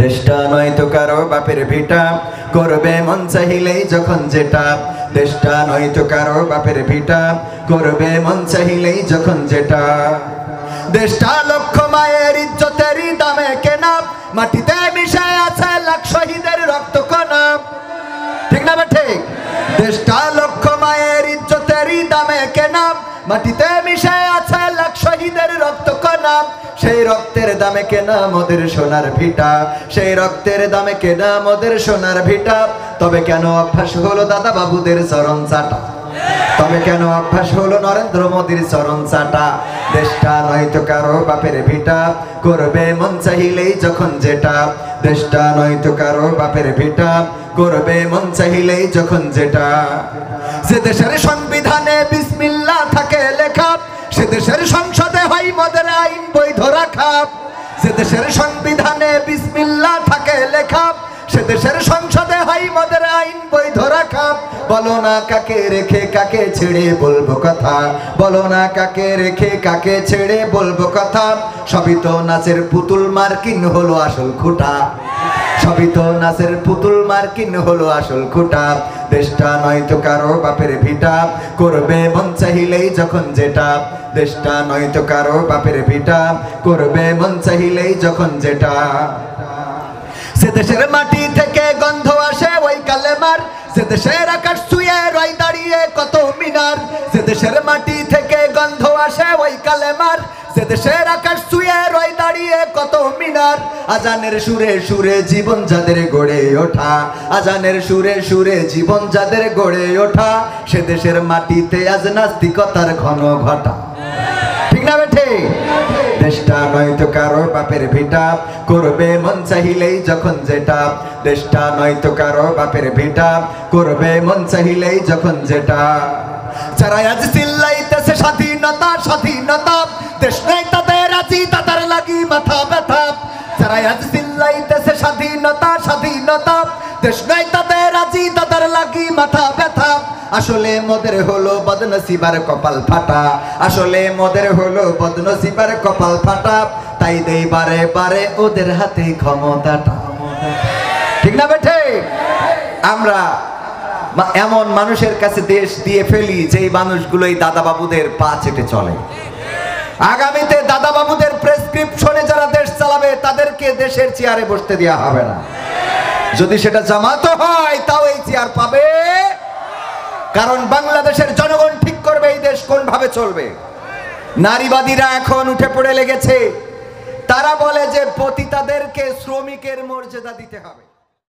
দেশটা নয়তো কারো বাপের ভিটা, করবে মন চাহিলেই যখন যেটা। দেশটা নয়তো কারো বাপের ভিটা, করবে মন চাহিলেই যখন যেটা। দেশটা লক্ষ মায়ের ইজ্জতেরই দামে কেনা, মাটিতে মিশে আছে লাখ শহীদের রক্ত কণা। ঠিক না ঠিক? দেশটা লক্ষ মায়ের ইজ্জতেরই দামে কেনা, মাটিতে মিশে আছে লাখ শহীদের রক্ত কণা। সেই রক্তের দামে কেনা মোদের সোনার ভিটা, সেই রক্তের দামে কেনা মোদের সোনার ভিটা। তবে কেন অভ্যাস হলো দাদা বাবুদের চরণ চাটা? তবে কেন অভ্যাস হলো নরেন্দ্র মোদীর চরণ চাটা? দেশটা নয়তো কারো বাপের ভিটা, করবে মন চাহিলেই যখন যেটা। দেশটা নয়তো কারো বাপের ভিটা, করবে মন চাহিলেই যখন যেটা। যে দেশের সংবিধানে বিসমিল্লাহ থাকে লেখা, সে দেশের সংসদে হয় মদের আইন বৈধ রাখা। যে দেশের সংবিধানে বিসমিল্লাহ থাকে লেখা, সে দেশের সংসদে হয় মদের আইন বৈধ রাখা। বলো না কাকে রেখে কাকে ছেড়ে বলবো কথা, বলো না কাকে রেখে কাকে ছেড়ে বলবো কথা। সবই তো নাচের পুতুল, মার্কিন হলো আসল খুঁটা। সবই তো নাচের পুতুল, মার্কিন হলো আসল খুঁটা। দেশটা নয়তো কারো বাপের ভিটা, করবে মন চাহিলেই যখন যেটা। দেশটা নয়তো কারো বাপের ভিটা, করবে মন চাহিলেই যখন যেটা। সে দেশের মাটি থেকে গন্ধ আসে ওই কালেমার, সে দেশের আকাশ ছুঁয়ে রয় দাঁড়িয়ে কত মিনার। সে দেশের মাটি থেকে গন্ধ আসে ওই কালেমার, সে দেশের আকাশ ছুঁয়ে রয় দাঁড়িয়ে কত মিনার। আজানের সুরে সুরে জীবন যাদের গড়ে ওঠা, আজানের সুরে সুরে জীবন যাদের গড়ে ওঠা। সে দেশের মাটিতে আজ নাস্তিকতার ঘন ঘটা। ঠিক না বেঠে? দেশটা নয়তো কারো বাপের ভিটা, করবে মন চাহিলেই যখন যেটা। দেশটা নয়তো কারো বাপের ভিটা, করবে মন চাহিলেই যখন যেটা। যারা আজ চিল্লাইতেছে স্বাধীনতা স্বাধীনতা, দেশ নাই তাদের আজি তাদের লাগি মাথা ব্যথা। যারা আজ চিল্লাইতেছে স্বাধীনতা স্বাধীনতা, দেশ নাই তাদের আজি তাদের লাগি মাথা ব্যথা। আসলে মোদের হলো বদনসিবার কপাল ফাটা, আসলে মোদের হলো বদনসিবার কপাল ফাটা। তাই দেই বারে বারে ওদের হাতে ক্ষমতাটা। ঠিক না বেঠে? আমরা এমন মানুষের কাছে দেশ দিয়ে ফেলি যেই মানুষগুলোই দাদা বাবুদের পা চেটে চলে। আগামীতে দাদা বাবুদের প্রেসক্রিপশনে যারা দেশ চালাবে তাদেরকে দেশের চেয়ারে বসতে দেওয়া হবে না। যদি সেটা জামাত হয় তাও এই চেয়ার পাবে, কারণ বাংলাদেশের জনগণ ঠিক করবে এই দেশ কোন ভাবে চলবে। নারীবাদীরা এখন উঠে পড়ে লেগেছে, তারা বলে যে পতিতাদেরকে শ্রমিকের মর্যাদা দিতে হবে।